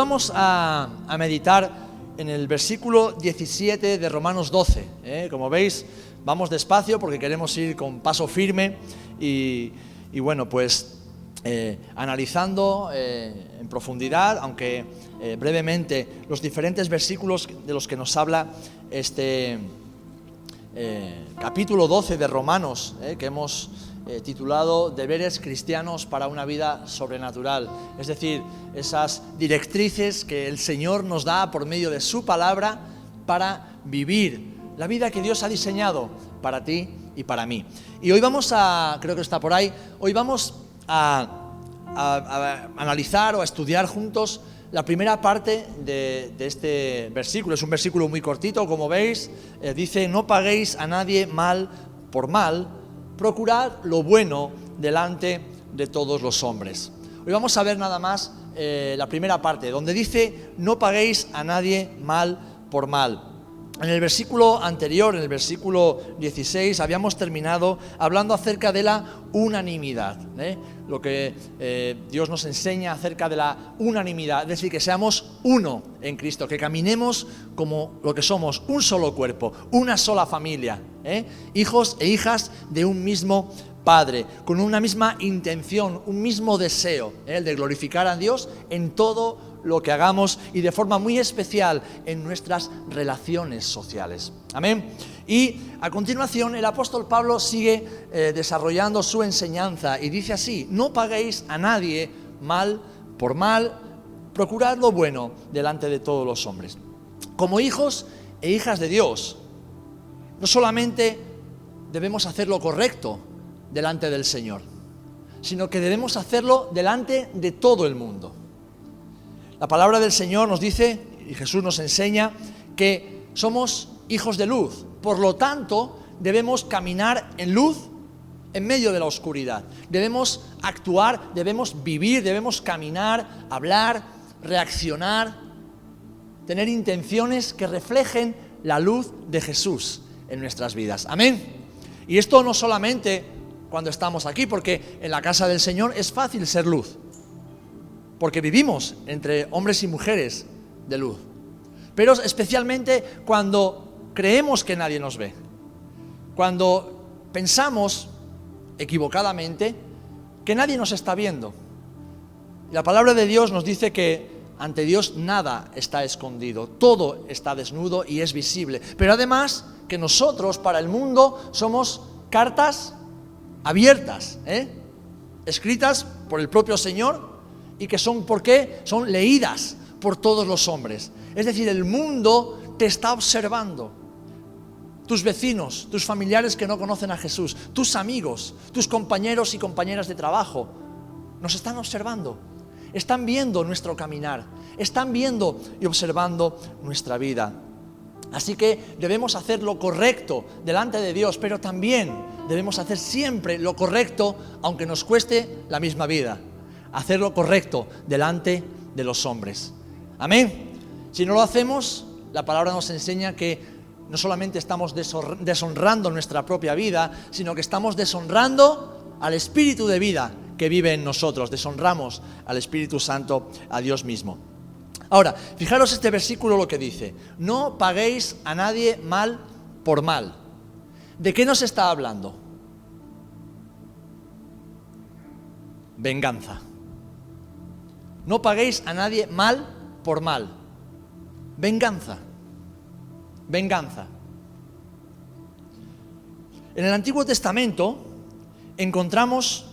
vamos a meditar en el versículo 17 de Romanos 12. Como veis, vamos despacio porque queremos ir con paso firme y bueno, pues analizando en profundidad, aunque brevemente, los diferentes versículos de los que nos habla este capítulo 12 de Romanos, que hemos titulado Deberes cristianos para una vida sobrenatural. Es decir, esas directrices que el Señor nos da por medio de su palabra para vivir la vida que Dios ha diseñado para ti y para mí. Y hoy vamos creo que está por ahí, hoy vamos a analizar o a estudiar juntos la primera parte de este versículo. Es un versículo muy cortito, como veis. Dice: no paguéis a nadie mal por mal, procurad lo bueno delante de todos los hombres. Hoy vamos a ver nada más la primera parte, donde dice: no paguéis a nadie mal por mal. En el versículo anterior, en el versículo 16, habíamos terminado hablando acerca de la unanimidad, lo que Dios nos enseña acerca de la unanimidad, es decir, que seamos uno en Cristo, que caminemos como lo que somos, un solo cuerpo, una sola familia, hijos e hijas de un mismo Padre, con una misma intención, un mismo deseo, el de glorificar a Dios en todo lo que hagamos y de forma muy especial en nuestras relaciones sociales. Amén. Y a continuación el apóstol Pablo sigue desarrollando su enseñanza y dice así: no paguéis a nadie mal por mal, procurad lo bueno delante de todos los hombres. Como hijos e hijas de Dios, no solamente debemos hacer lo correcto delante del Señor, sino que debemos hacerlo delante de todo el mundo. La palabra del Señor nos dice, y Jesús nos enseña, que somos hijos de luz. Por lo tanto, debemos caminar en luz en medio de la oscuridad. Debemos actuar, debemos vivir, debemos caminar, hablar, reaccionar, tener intenciones que reflejen la luz de Jesús en nuestras vidas. Amén. Y esto no solamente cuando estamos aquí, porque en la casa del Señor es fácil ser luz, porque vivimos entre hombres y mujeres de luz. Pero especialmente cuando creemos que nadie nos ve, cuando pensamos equivocadamente que nadie nos está viendo. La palabra de Dios nos dice que ante Dios nada está escondido, todo está desnudo y es visible. Pero además que nosotros para el mundo somos cartas abiertas, escritas por el propio Señor, y que son, ¿por qué? Son leídas por todos los hombres. Es decir, el mundo te está observando. Tus vecinos, tus familiares que no conocen a Jesús, tus amigos, tus compañeros y compañeras de trabajo, nos están observando. Están viendo nuestro caminar, están viendo y observando nuestra vida. Así que debemos hacer lo correcto delante de Dios, pero también debemos hacer siempre lo correcto, aunque nos cueste la misma vida. Hacer lo correcto delante de los hombres. Amén. Si no lo hacemos, la palabra nos enseña que no solamente estamos deshonrando nuestra propia vida, sino que estamos deshonrando al Espíritu de vida que vive en nosotros. Deshonramos al Espíritu Santo, a Dios mismo. Ahora, fijaros este versículo lo que dice: no paguéis a nadie mal por mal. ¿De qué nos está hablando? Venganza. No paguéis a nadie mal por mal. Venganza. Venganza. En el Antiguo Testamento encontramos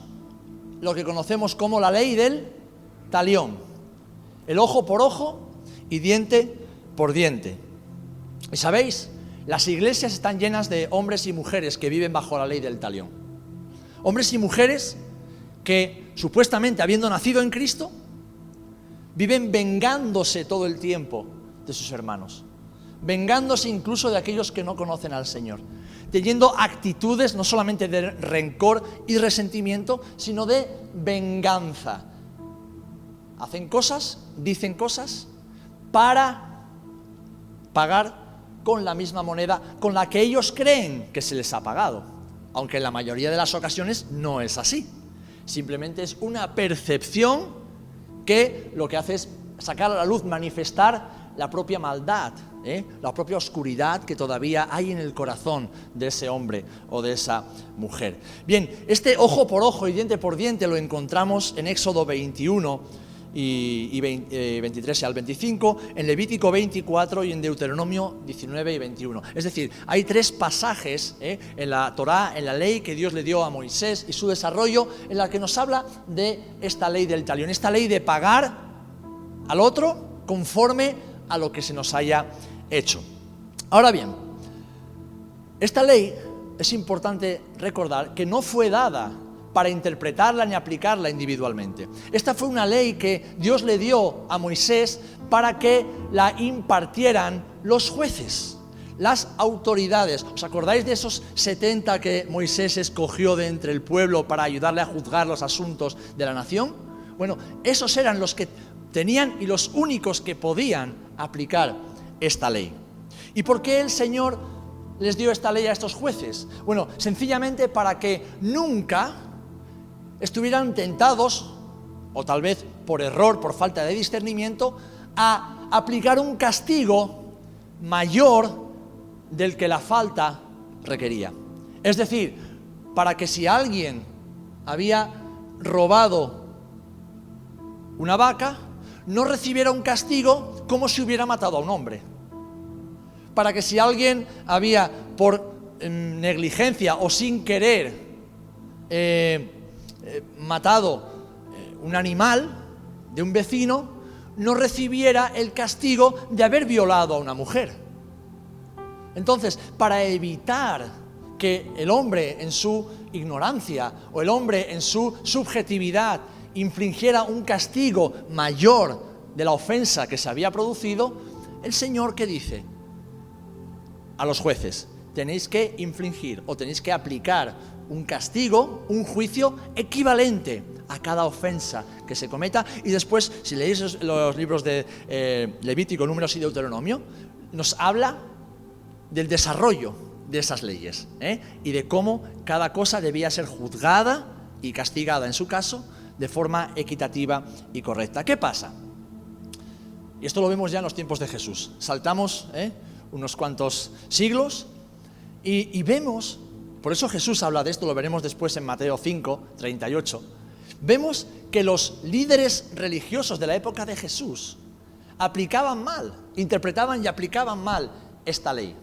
lo que conocemos como la ley del talión. El ojo por ojo y diente por diente. Y sabéis, las iglesias están llenas de hombres y mujeres que viven bajo la ley del talión. Hombres y mujeres que supuestamente, habiendo nacido en Cristo, viven vengándose todo el tiempo de sus hermanos, vengándose incluso de aquellos que no conocen al Señor, teniendo actitudes no solamente de rencor y resentimiento, sino de venganza. Hacen cosas, dicen cosas para pagar con la misma moneda con la que ellos creen que se les ha pagado, aunque en la mayoría de las ocasiones no es así. Simplemente es una percepción que lo que hace es sacar a la luz, manifestar la propia maldad, la propia oscuridad que todavía hay en el corazón de ese hombre o de esa mujer. Bien, este ojo por ojo y diente por diente lo encontramos en Éxodo 21 y 23 al 25, en Levítico 24 y en Deuteronomio 19 y 21. Es decir, hay 3 pasajes en la Torá, en la ley que Dios le dio a Moisés y su desarrollo, en la que nos habla de esta ley del talión, esta ley de pagar al otro conforme a lo que se nos haya hecho. Ahora bien, esta ley es importante recordar que no fue dada para interpretarla ni aplicarla individualmente. Esta fue una ley que Dios le dio a Moisés para que la impartieran los jueces, las autoridades. ¿Os acordáis de esos 70 que Moisés escogió de entre el pueblo para ayudarle a juzgar los asuntos de la nación? Bueno, esos eran los que tenían y los únicos que podían aplicar esta ley. ¿Y por qué el Señor les dio esta ley a estos jueces? Bueno, sencillamente para que nunca estuvieran tentados, o tal vez por error, por falta de discernimiento, a aplicar un castigo mayor del que la falta requería. Es decir, para que si alguien había robado una vaca, no recibiera un castigo como si hubiera matado a un hombre. Para que si alguien había, por negligencia o sin querer, matado un animal de un vecino, no recibiera el castigo de haber violado a una mujer. Entonces, para evitar que el hombre en su ignorancia o el hombre en su subjetividad infligiera un castigo mayor de la ofensa que se había producido, el Señor, ¿qué dice? A los jueces: tenéis que infligir o tenéis que aplicar un castigo, un juicio equivalente a cada ofensa que se cometa. Y después, si leéis los libros de Levítico, Números y Deuteronomio, nos habla del desarrollo de esas leyes, y de cómo cada cosa debía ser juzgada y castigada, en su caso, de forma equitativa y correcta. ¿Qué pasa? Y esto lo vemos ya en los tiempos de Jesús. Saltamos unos cuantos siglos y vemos. Por eso Jesús habla de esto, lo veremos después en Mateo 5, 38. Vemos que los líderes religiosos de la época de Jesús aplicaban mal, interpretaban y aplicaban mal esta ley.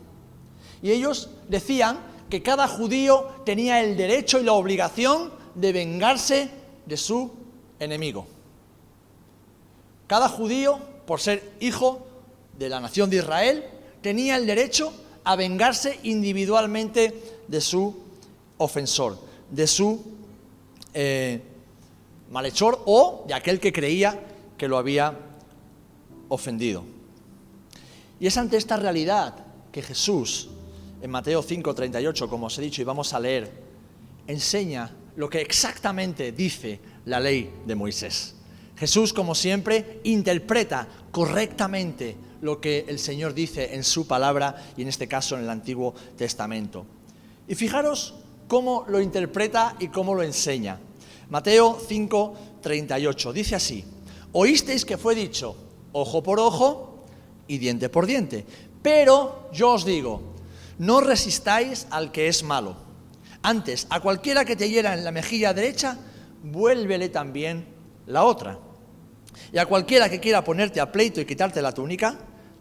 Y ellos decían que cada judío tenía el derecho y la obligación de vengarse de su enemigo. Cada judío, por ser hijo de la nación de Israel, tenía el derecho a vengarse individualmente de su ofensor, de su malhechor o de aquel que creía que lo había ofendido. Y es ante esta realidad que Jesús, en Mateo 5, 38, como os he dicho y vamos a leer, enseña lo que exactamente dice la ley de Moisés. Jesús, como siempre, interpreta correctamente lo que el Señor dice en su palabra y en este caso en el Antiguo Testamento. Y fijaros cómo lo interpreta y cómo lo enseña. Mateo 5, 38, dice así: oísteis que fue dicho, ojo por ojo y diente por diente. Pero yo os digo, no resistáis al que es malo. Antes, a cualquiera que te hiera en la mejilla derecha, vuélvele también la otra. Y a cualquiera que quiera ponerte a pleito y quitarte la túnica,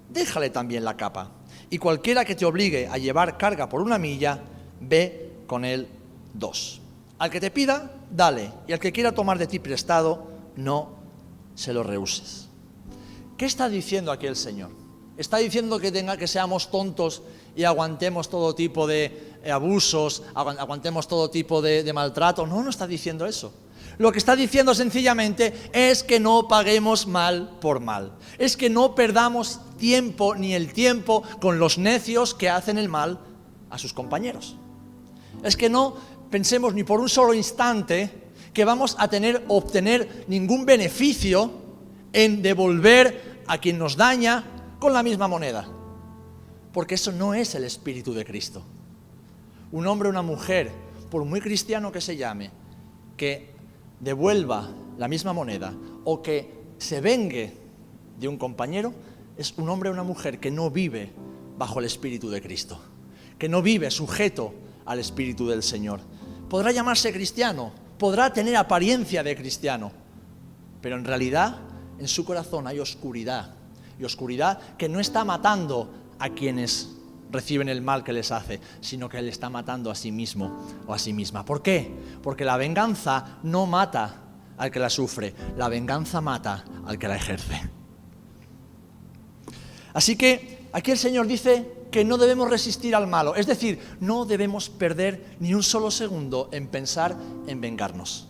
déjale también la capa. Y cualquiera que te obligue a llevar carga por 1 milla, ve con él 2. Al que te pida, dale, y al que quiera tomar de ti prestado, no se lo rehuses. ¿Qué está diciendo aquí el Señor? ¿Está diciendo que seamos tontos y aguantemos todo tipo de abusos, aguantemos todo tipo de maltrato? No, no está diciendo eso. Lo que está diciendo sencillamente es que no paguemos mal por mal. Es que no perdamos tiempo ni el tiempo con los necios que hacen el mal a sus compañeros. Es que no pensemos ni por un solo instante que vamos a obtener ningún beneficio en devolver a quien nos daña con la misma moneda. Porque eso no es el espíritu de Cristo. Un hombre o una mujer, por muy cristiano que se llame, que devuelva la misma moneda o que se vengue de un compañero es un hombre o una mujer que no vive bajo el Espíritu de Cristo, que no vive sujeto al Espíritu del Señor. Podrá llamarse cristiano, podrá tener apariencia de cristiano, pero en realidad en su corazón hay oscuridad, y oscuridad que no está matando a quienes reciben el mal que les hace, sino que le está matando a sí mismo o a sí misma. ¿Por qué? Porque la venganza no mata al que la sufre, la venganza mata al que la ejerce. Así que aquí el Señor dice que no debemos resistir al malo, es decir, no debemos perder ni un solo segundo en pensar en vengarnos.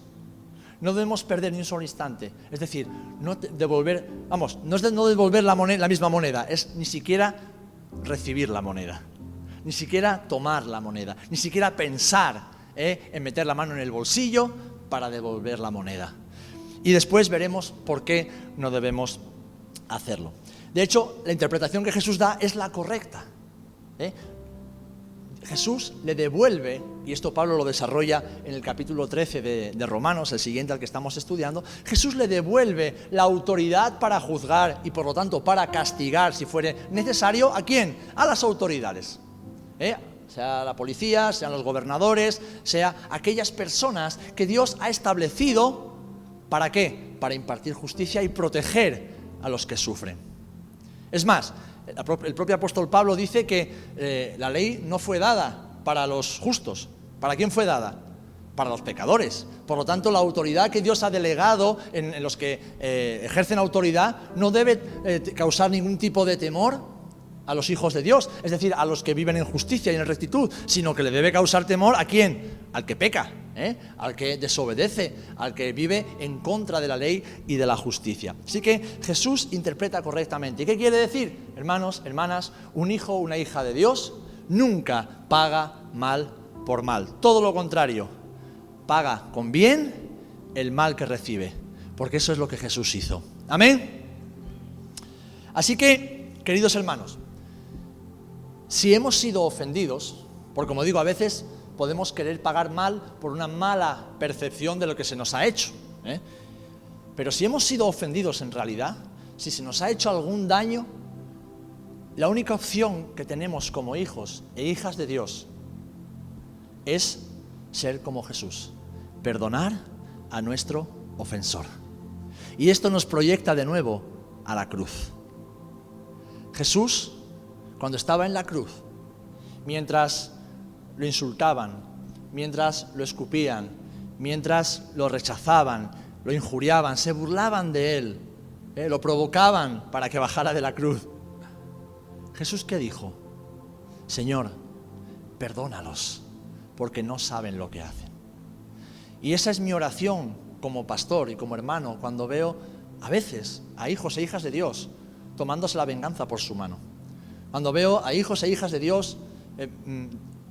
No debemos perder ni un solo instante, es decir, no devolver la misma moneda, es ni siquiera recibir la moneda, ni siquiera tomar la moneda, ni siquiera pensar en meter la mano en el bolsillo para devolver la moneda. Y después veremos por qué no debemos hacerlo. De hecho, la interpretación que Jesús da es la correcta. Jesús le devuelve, y esto Pablo lo desarrolla en el capítulo 13 de Romanos, el siguiente al que estamos estudiando, Jesús le devuelve la autoridad para juzgar y por lo tanto para castigar, si fuere necesario, ¿a quién? A las autoridades. Sea la policía, sean los gobernadores, sea aquellas personas que Dios ha establecido, ¿para qué? Para impartir justicia y proteger a los que sufren. Es más, el propio apóstol Pablo dice que la ley no fue dada para los justos. ¿Para quién fue dada? Para los pecadores. Por lo tanto, la autoridad que Dios ha delegado en los que ejercen autoridad no debe causar ningún tipo de temor a los hijos de Dios, es decir, a los que viven en justicia y en rectitud, sino que le debe causar temor ¿a quién? Al que peca, al que desobedece, al que vive en contra de la ley y de la justicia. Así que Jesús interpreta correctamente. ¿Y qué quiere decir? Hermanos, hermanas, un hijo o una hija de Dios nunca paga mal por mal. Todo lo contrario, paga con bien el mal que recibe, porque eso es lo que Jesús hizo. ¿Amén? Así que, queridos hermanos, si hemos sido ofendidos, porque como digo, a veces podemos querer pagar mal por una mala percepción de lo que se nos ha hecho, pero si hemos sido ofendidos en realidad, si se nos ha hecho algún daño, la única opción que tenemos como hijos e hijas de Dios es ser como Jesús, perdonar a nuestro ofensor. Y esto nos proyecta de nuevo a la cruz. Jesús, cuando estaba en la cruz, mientras lo insultaban, mientras lo escupían, mientras lo rechazaban, lo injuriaban, se burlaban de él, lo provocaban para que bajara de la cruz, Jesús, ¿qué dijo? Señor, perdónalos, porque no saben lo que hacen. Y esa es mi oración como pastor y como hermano cuando veo a veces a hijos e hijas de Dios tomándose la venganza por su mano. Cuando veo a hijos e hijas de Dios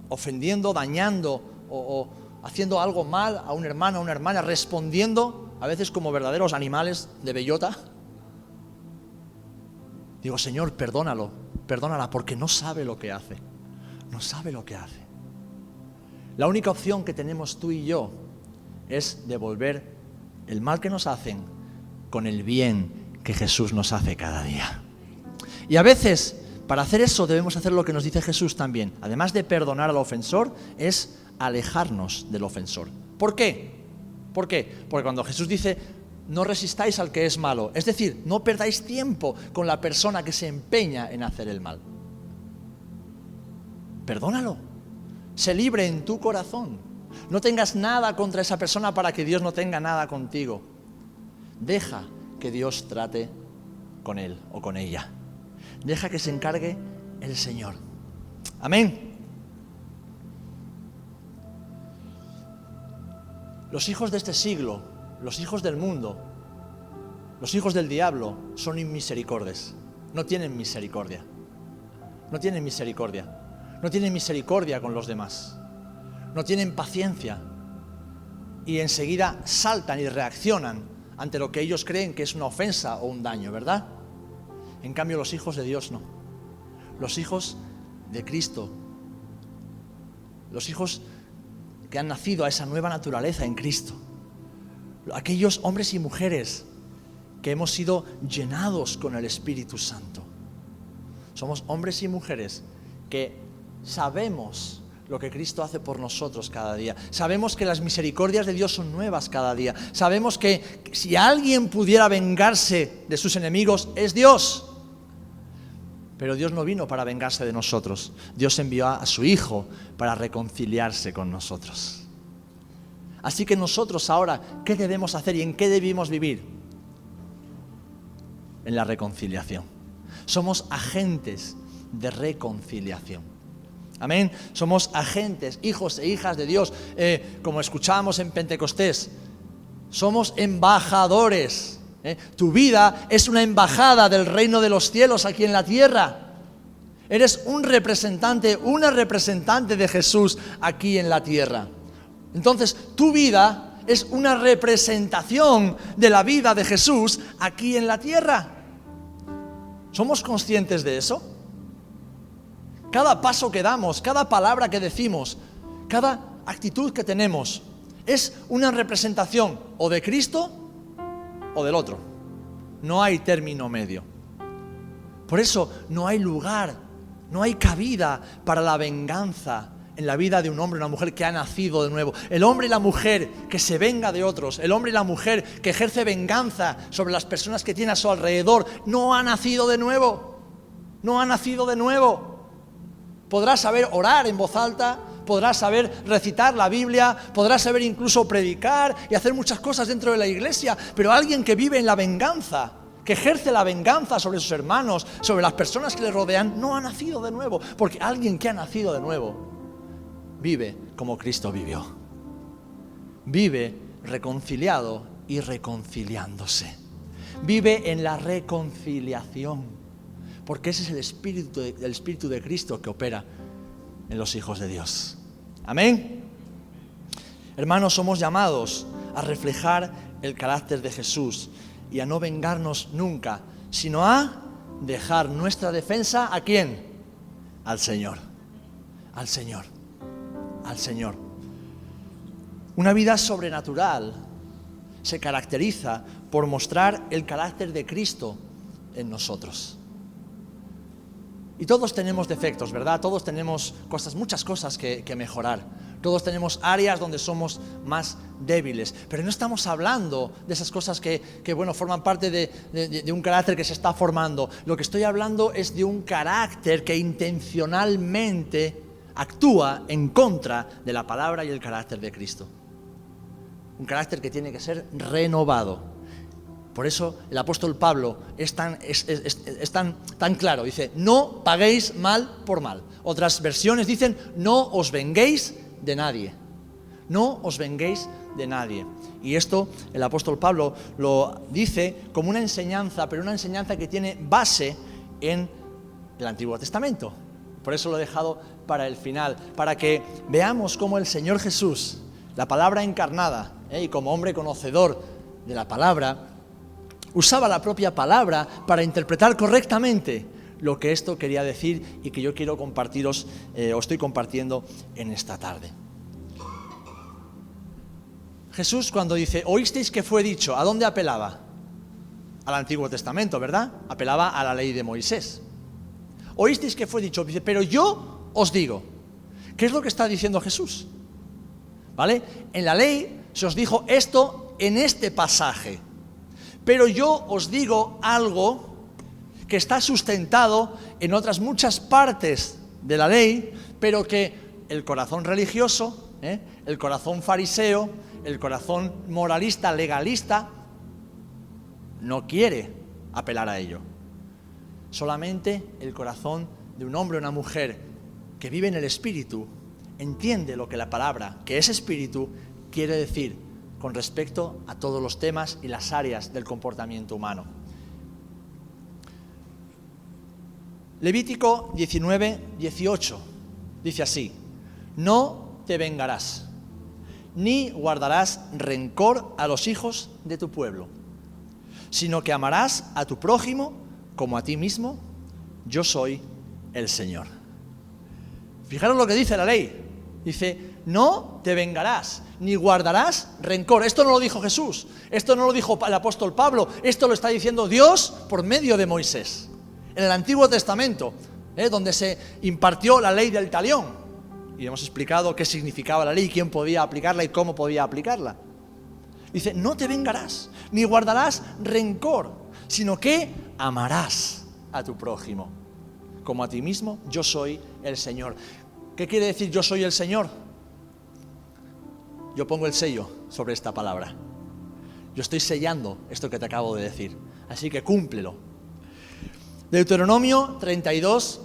ofendiendo, dañando o haciendo algo mal a un hermano, a una hermana, respondiendo a veces como verdaderos animales de bellota, digo, Señor, perdónala, porque no sabe lo que hace. No sabe lo que hace. La única opción que tenemos tú y yo es devolver el mal que nos hacen con el bien que Jesús nos hace cada día. Y a veces, para hacer eso, debemos hacer lo que nos dice Jesús también. Además de perdonar al ofensor, es alejarnos del ofensor. ¿Por qué? ¿Por qué? Porque cuando Jesús dice, no resistáis al que es malo, es decir, no perdáis tiempo con la persona que se empeña en hacer el mal. Perdónalo. Sé libre en tu corazón. No tengas nada contra esa persona para que Dios no tenga nada contigo. Deja que Dios trate con él o con ella. Deja que se encargue el Señor. Amén. Los hijos de este siglo, los hijos del mundo, los hijos del diablo son inmisericordes. No tienen misericordia. No tienen misericordia. No tienen misericordia con los demás. No tienen paciencia. Y enseguida saltan y reaccionan ante lo que ellos creen que es una ofensa o un daño, ¿verdad? En cambio, los hijos de Dios no. Los hijos de Cristo, los hijos que han nacido a esa nueva naturaleza en Cristo, aquellos hombres y mujeres que hemos sido llenados con el Espíritu Santo. Somos hombres y mujeres que sabemos lo que Cristo hace por nosotros cada día. Sabemos que las misericordias de Dios son nuevas cada día. Sabemos que si alguien pudiera vengarse de sus enemigos, es Dios. Pero Dios no vino para vengarse de nosotros. Dios envió a su Hijo para reconciliarse con nosotros. Así que nosotros ahora, ¿qué debemos hacer y en qué debemos vivir? En la reconciliación. Somos agentes de reconciliación. Amén. Somos agentes, hijos e hijas de Dios. Como escuchábamos en Pentecostés, somos embajadores. Tu vida es una embajada del reino de los cielos aquí en la tierra. Eres un representante, una representante de Jesús aquí en la tierra. Entonces, tu vida es una representación de la vida de Jesús aquí en la tierra. ¿Somos conscientes de eso? Cada paso que damos, cada palabra que decimos, cada actitud que tenemos, es una representación o de Cristo o del otro. No hay término medio. Por eso no hay lugar, no hay cabida para la venganza en la vida de un hombre o una mujer que ha nacido de nuevo. El hombre y la mujer que se venga de otros, el hombre y la mujer que ejerce venganza sobre las personas que tiene a su alrededor, no ha nacido de nuevo. No ha nacido de nuevo. Podrás saber orar en voz alta, podrás saber recitar la Biblia, podrás saber incluso predicar y hacer muchas cosas dentro de la iglesia, pero alguien que vive en la venganza, que ejerce la venganza sobre sus hermanos, sobre las personas que le rodean, no ha nacido de nuevo, porque alguien que ha nacido de nuevo vive como Cristo vivió. Vive reconciliado y reconciliándose. Vive en la reconciliación. Porque ese es el Espíritu de Cristo que opera en los hijos de Dios. Amén. Hermanos, somos llamados a reflejar el carácter de Jesús y a no vengarnos nunca, sino a dejar nuestra defensa ¿a quién? Al Señor. Al Señor. Al Señor. Una vida sobrenatural se caracteriza por mostrar el carácter de Cristo en nosotros. Y todos tenemos defectos, ¿verdad? Todos tenemos muchas cosas que mejorar. Todos tenemos áreas donde somos más débiles. Pero no estamos hablando de esas cosas que forman parte de un carácter que se está formando. Lo que estoy hablando es de un carácter que intencionalmente actúa en contra de la palabra y el carácter de Cristo. Un carácter que tiene que ser renovado. Por eso el apóstol Pablo es tan claro, dice, no paguéis mal por mal. Otras versiones dicen, no os venguéis de nadie. No os venguéis de nadie. Y esto el apóstol Pablo lo dice como una enseñanza, pero una enseñanza que tiene base en el Antiguo Testamento. Por eso lo he dejado para el final, para que veamos cómo el Señor Jesús, la palabra encarnada, y como hombre conocedor de la palabra, usaba la propia palabra para interpretar correctamente lo que esto quería decir y que yo quiero compartiros, o estoy compartiendo en esta tarde. Jesús cuando dice, oísteis que fue dicho, ¿a dónde apelaba? Al Antiguo Testamento, ¿verdad? Apelaba a la ley de Moisés. Oísteis que fue dicho, dice, pero yo os digo. ¿Qué es lo que está diciendo Jesús? ¿Vale? En la ley se os dijo esto en este pasaje. Pero yo os digo algo que está sustentado en otras muchas partes de la ley, pero que el corazón religioso, el corazón fariseo, el corazón moralista, legalista, no quiere apelar a ello. Solamente el corazón de un hombre o una mujer que vive en el Espíritu entiende lo que la palabra, que es Espíritu, quiere decir con respecto a todos los temas y las áreas del comportamiento humano. Levítico 19:18 dice así: no te vengarás, ni guardarás rencor a los hijos de tu pueblo, sino que amarás a tu prójimo como a ti mismo. Yo soy el Señor. Fijaros lo que dice la ley. Dice, no te vengarás, ni guardarás rencor. Esto no lo dijo Jesús, esto no lo dijo el apóstol Pablo, esto lo está diciendo Dios por medio de Moisés. En el Antiguo Testamento, donde se impartió la ley del talión. Y hemos explicado qué significaba la ley, quién podía aplicarla y cómo podía aplicarla. Dice, no te vengarás, ni guardarás rencor, sino que amarás a tu prójimo. Como a ti mismo, yo soy el Señor. ¿Qué quiere decir yo soy el Señor? Yo pongo el sello sobre esta palabra. Yo estoy sellando esto que te acabo de decir. Así que cúmplelo. Deuteronomio 32,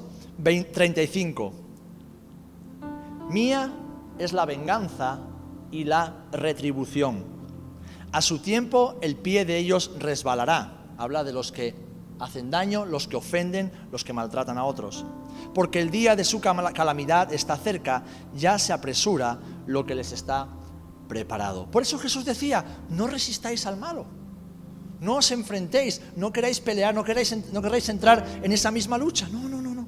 35. Mía es la venganza y la retribución. A su tiempo el pie de ellos resbalará. Habla de los que hacen daño, los que ofenden, los que maltratan a otros. Porque el día de su calamidad está cerca, ya se apresura lo que les está preparado. Por eso Jesús decía, no resistáis al malo, no os enfrentéis, no queráis pelear, no queráis entrar en esa misma lucha. No.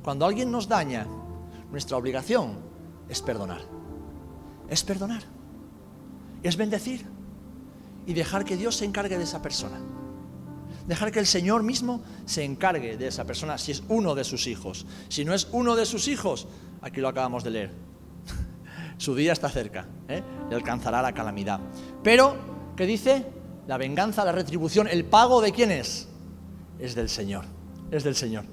Cuando alguien nos daña, nuestra obligación es perdonar. Es perdonar. Es bendecir y dejar que Dios se encargue de esa persona. Dejar que el Señor mismo se encargue de esa persona si es uno de sus hijos. Si no es uno de sus hijos, aquí lo acabamos de leer. Su día está cerca, le alcanzará la calamidad. Pero, ¿qué dice? La venganza, la retribución, ¿el pago de quién es? Es del Señor, es del Señor.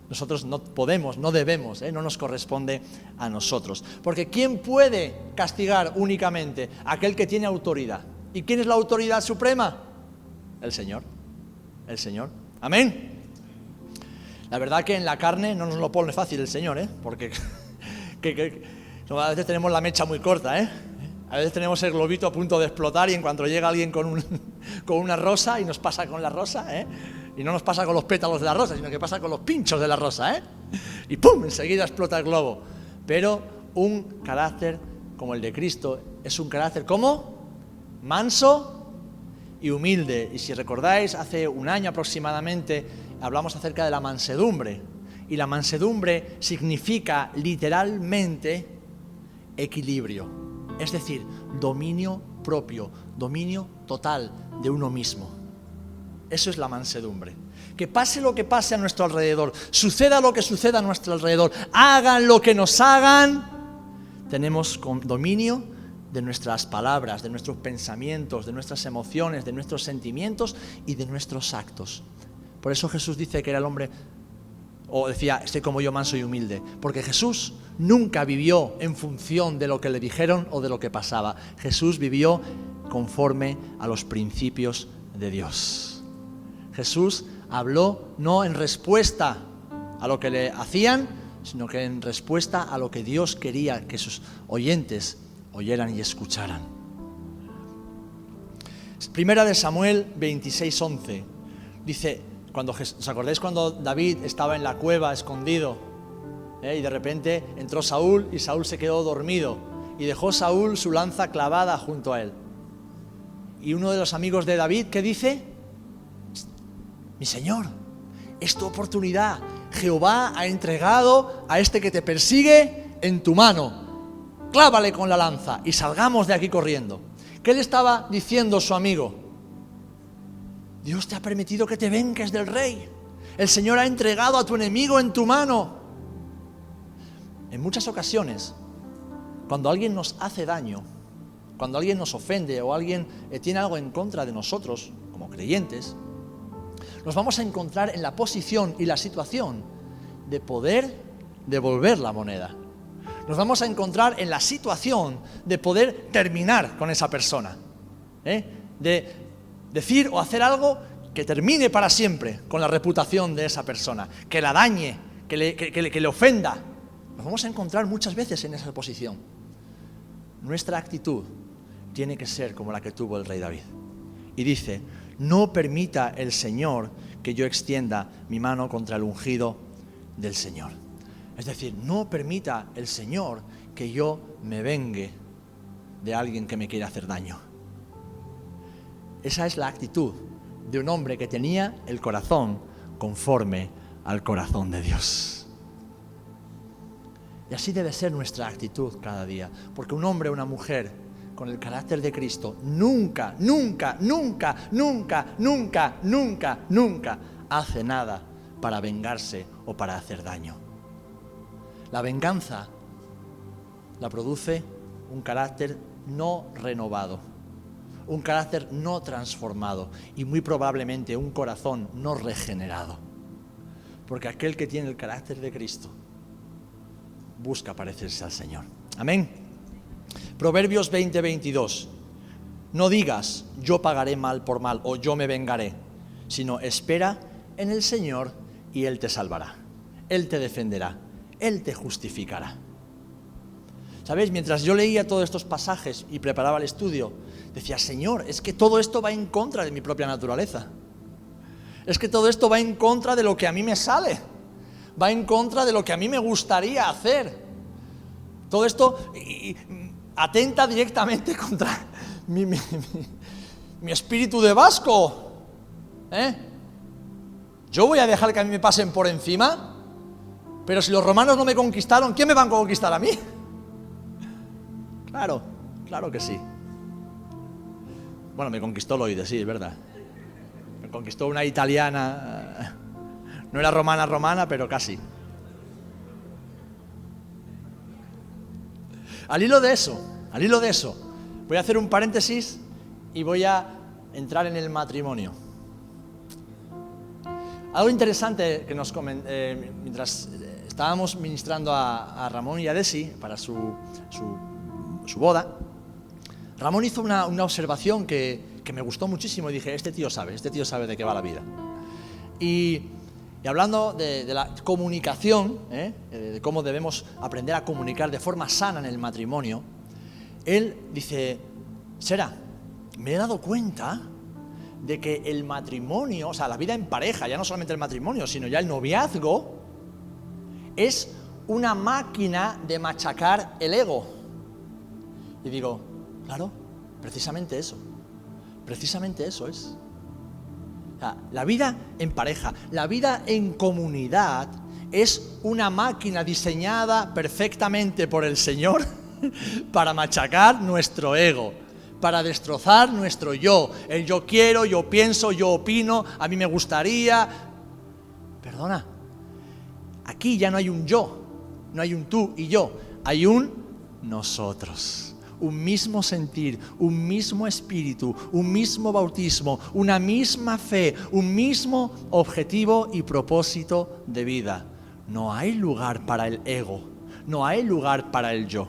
Nosotros no podemos, no debemos, no nos corresponde a nosotros. Porque ¿quién puede castigar únicamente? Aquel que tiene autoridad. ¿Y quién es la autoridad suprema? El Señor. El Señor. Amén. La verdad que en la carne no nos lo pone fácil el Señor, porque a veces tenemos la mecha muy corta, A veces tenemos el globito a punto de explotar y en cuanto llega alguien con una rosa y nos pasa con la rosa, y no nos pasa con los pétalos de la rosa, sino que pasa con los pinchos de la rosa, y ¡pum!, enseguida explota el globo. Pero un carácter como el de Cristo es un carácter, ¿cómo? Manso y humilde. Y si recordáis, hace un año aproximadamente hablamos acerca de la mansedumbre. Y la mansedumbre significa literalmente equilibrio. Es decir, dominio propio, dominio total de uno mismo. Eso es la mansedumbre. Que pase lo que pase a nuestro alrededor, suceda lo que suceda a nuestro alrededor, hagan lo que nos hagan, tenemos dominio de nuestras palabras, de nuestros pensamientos, de nuestras emociones, de nuestros sentimientos y de nuestros actos. Por eso Jesús dice que era el hombre, o decía, estoy como yo manso y humilde, porque Jesús nunca vivió en función de lo que le dijeron o de lo que pasaba. Jesús vivió conforme a los principios de Dios. Jesús habló no en respuesta a lo que le hacían, sino que en respuesta a lo que Dios quería que sus oyentes oyeran y escucharan. Primera de Samuel 26:11 dice, ¿os acordáis cuando David estaba en la cueva escondido? Y de repente entró Saúl y Saúl se quedó dormido y dejó Saúl su lanza clavada junto a él. Y uno de los amigos de David, ¿qué dice? Mi señor, es tu oportunidad. Jehová ha entregado a este que te persigue en tu mano. Clávale con la lanza y salgamos de aquí corriendo. ¿Qué le estaba diciendo su amigo? Dios te ha permitido que te vengues del rey. El Señor ha entregado a tu enemigo en tu mano. En muchas ocasiones, cuando alguien nos hace daño, cuando alguien nos ofende o alguien tiene algo en contra de nosotros, como creyentes, nos vamos a encontrar en la posición y la situación de poder devolver la moneda. Nos vamos a encontrar en la situación de poder terminar con esa persona, de decir o hacer algo que termine para siempre con la reputación de esa persona, que la dañe, que le ofenda. Nos vamos a encontrar muchas veces en esa posición. Nuestra actitud tiene que ser como la que tuvo el rey David. Y dice, no permita el Señor que yo extienda mi mano contra el ungido del Señor. Es decir, no permita el Señor que yo me vengue de alguien que me quiere hacer daño. Esa es la actitud de un hombre que tenía el corazón conforme al corazón de Dios. Y así debe ser nuestra actitud cada día, porque un hombre o una mujer con el carácter de Cristo nunca, nunca, nunca, nunca, nunca, nunca, nunca hace nada para vengarse o para hacer daño. La venganza la produce un carácter no renovado, un carácter no transformado y muy probablemente un corazón no regenerado. Porque aquel que tiene el carácter de Cristo busca parecerse al Señor. Amén. Proverbios 20:22. No digas, yo pagaré mal por mal o yo me vengaré, sino espera en el Señor y Él te salvará. Él te defenderá, Él te justificará. ¿Sabéis? Mientras yo leía todos estos pasajes y preparaba el estudio, decía, Señor, es que todo esto va en contra de mi propia naturaleza. Es que todo esto va en contra de lo que a mí me sale. Va en contra de lo que a mí me gustaría hacer. Todo esto atenta directamente contra mi espíritu de vasco. ¿Yo voy a dejar que a mí me pasen por encima? Pero si los romanos no me conquistaron, ¿quién me van a conquistar a mí? Claro, claro que sí. Bueno, me conquistó Loide, sí, es verdad. Me conquistó una italiana, no era romana, pero casi. Al hilo de eso, voy a hacer un paréntesis y voy a entrar en el matrimonio. Algo interesante que nos mientras estábamos ministrando a Ramón y a Desi para su boda, Ramón hizo una observación que me gustó muchísimo y dije, este tío sabe de qué va la vida. Y hablando de la comunicación, de cómo debemos aprender a comunicar de forma sana en el matrimonio, él dice, Sera, me he dado cuenta de que el matrimonio, o sea, la vida en pareja, ya no solamente el matrimonio, sino ya el noviazgo, es una máquina de machacar el ego. Y digo, claro, precisamente eso es. O sea, la vida en pareja, la vida en comunidad es una máquina diseñada perfectamente por el Señor para machacar nuestro ego, para destrozar nuestro yo. El yo quiero, yo pienso, yo opino, a mí me gustaría. Perdona, aquí ya no hay un yo, no hay un tú y yo, hay un nosotros. Un mismo sentir, un mismo espíritu, un mismo bautismo, una misma fe, un mismo objetivo y propósito de vida. No hay lugar para el ego, no hay lugar para el yo.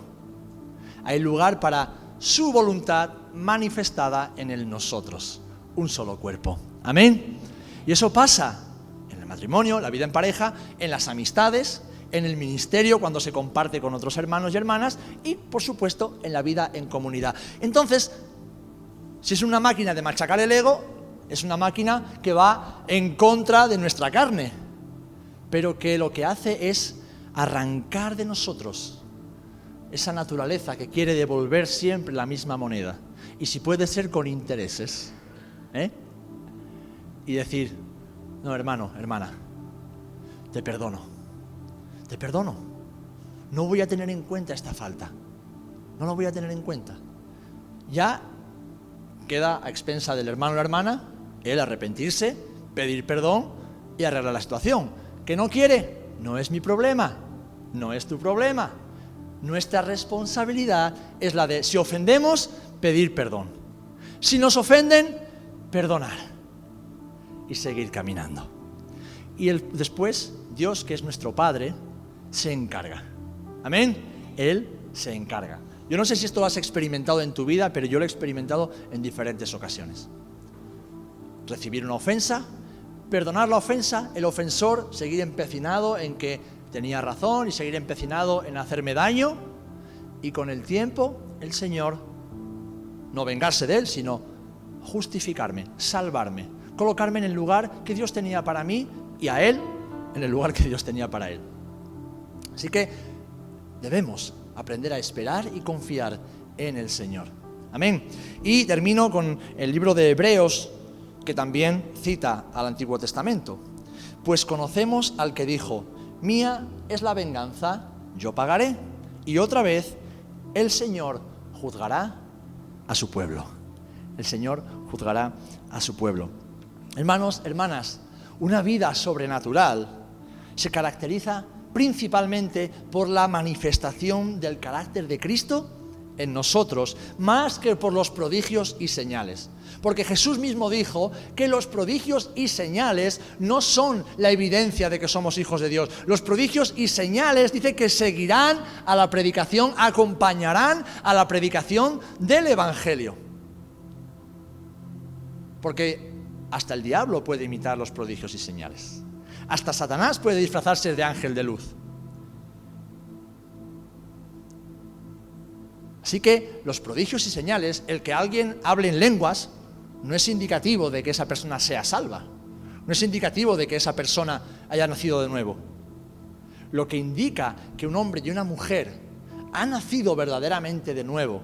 Hay lugar para su voluntad manifestada en el nosotros, un solo cuerpo. Amén. Y eso pasa en el matrimonio, la vida en pareja, en las amistades, en el ministerio, cuando se comparte con otros hermanos y hermanas, y, por supuesto, en la vida en comunidad. Entonces, si es una máquina de machacar el ego, es una máquina que va en contra de nuestra carne, pero que lo que hace es arrancar de nosotros esa naturaleza que quiere devolver siempre la misma moneda, y si puede ser con intereses, y decir, no, hermano, hermana, te perdono, no voy a tener en cuenta esta falta, no lo voy a tener en cuenta. Ya queda a expensa del hermano o la hermana el arrepentirse, pedir perdón y arreglar la situación. ¿Que no quiere? No es mi problema, no es tu problema. Nuestra responsabilidad es la de, si ofendemos, pedir perdón. Si nos ofenden, perdonar y seguir caminando. Y después, Dios, que es nuestro Padre, se encarga. Amén. Él se encarga. Yo no sé si esto lo has experimentado en tu vida, pero yo lo he experimentado en diferentes ocasiones. Recibir una ofensa, perdonar la ofensa, el ofensor seguir empecinado en que tenía razón y seguir empecinado en hacerme daño, y con el tiempo el Señor, no vengarse de él, sino justificarme, salvarme, colocarme en el lugar que Dios tenía para mí y a él en el lugar que Dios tenía para él. Así que debemos aprender a esperar y confiar en el Señor. Amén. Y termino con el libro de Hebreos, que también cita al Antiguo Testamento. Pues conocemos al que dijo, mía es la venganza, yo pagaré. Y otra vez, el Señor juzgará a su pueblo. El Señor juzgará a su pueblo. Hermanos, hermanas, una vida sobrenatural se caracteriza principalmente por la manifestación del carácter de Cristo en nosotros, más que por los prodigios y señales. Porque Jesús mismo dijo que los prodigios y señales no son la evidencia de que somos hijos de Dios. Los prodigios y señales, dice, que seguirán a la predicación, acompañarán a la predicación del Evangelio. Porque hasta el diablo puede imitar los prodigios y señales. Hasta Satanás puede disfrazarse de ángel de luz. Así que los prodigios y señales, el que alguien hable en lenguas, no es indicativo de que esa persona sea salva. No es indicativo de que esa persona haya nacido de nuevo. Lo que indica que un hombre y una mujer han nacido verdaderamente de nuevo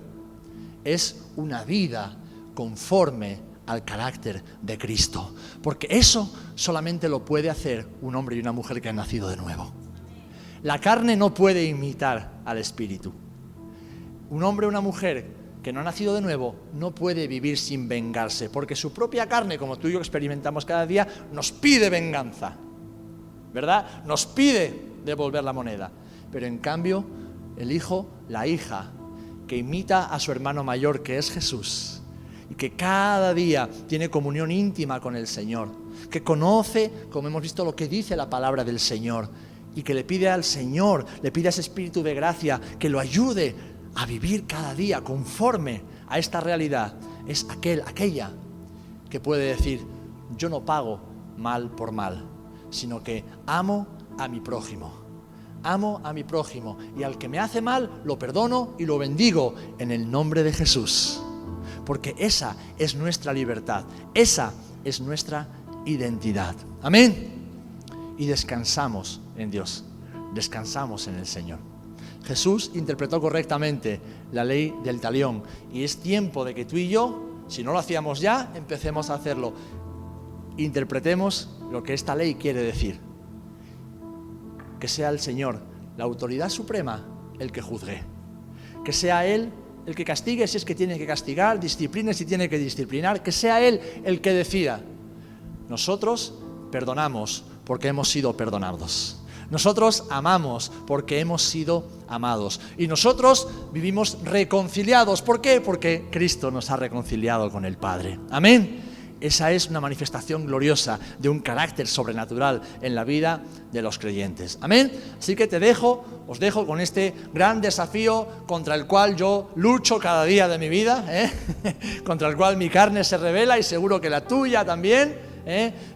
es una vida conforme al carácter de Cristo. Porque eso solamente lo puede hacer un hombre y una mujer que han nacido de nuevo. La carne no puede imitar al Espíritu. Un hombre o una mujer que no ha nacido de nuevo no puede vivir sin vengarse, porque su propia carne, como tú y yo experimentamos cada día, nos pide venganza, ¿verdad? Nos pide devolver la moneda. Pero en cambio, el hijo, la hija, que imita a su hermano mayor, que es Jesús, y que cada día tiene comunión íntima con el Señor, que conoce, como hemos visto, lo que dice la palabra del Señor, y que le pide al Señor, le pide a ese Espíritu de gracia que lo ayude a vivir cada día conforme a esta realidad, es aquella que puede decir: yo no pago mal por mal, sino que amo a mi prójimo. Amo a mi prójimo, y al que me hace mal lo perdono y lo bendigo en el nombre de Jesús. Porque esa es nuestra libertad, esa es nuestra identidad. Amén. Y descansamos en Dios, descansamos en el Señor. Jesús interpretó correctamente la ley del talión, y es tiempo de que tú y yo, si no lo hacíamos ya, empecemos a hacerlo. Interpretemos lo que esta ley quiere decir. Que sea el Señor, la autoridad suprema, el que juzgue. Que sea Él el que castigue si es que tiene que castigar, discipline si tiene que disciplinar. Que sea Él el que decida. Nosotros perdonamos porque hemos sido perdonados. Nosotros amamos porque hemos sido amados. Y nosotros vivimos reconciliados. ¿Por qué? Porque Cristo nos ha reconciliado con el Padre. Amén. Esa es una manifestación gloriosa de un carácter sobrenatural en la vida de los creyentes. Amén. Así que os dejo con este gran desafío contra el cual yo lucho cada día de mi vida, contra el cual mi carne se revela, y seguro que la tuya también.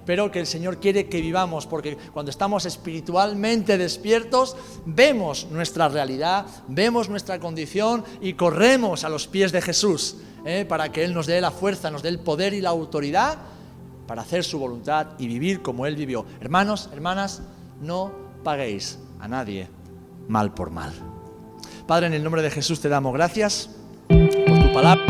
Pero que el Señor quiere que vivamos, porque cuando estamos espiritualmente despiertos, vemos nuestra realidad, vemos nuestra condición y corremos a los pies de Jesús, para que Él nos dé la fuerza, nos dé el poder y la autoridad para hacer su voluntad y vivir como Él vivió. Hermanos, hermanas, no paguéis a nadie mal por mal. Padre, en el nombre de Jesús te damos gracias por tu palabra.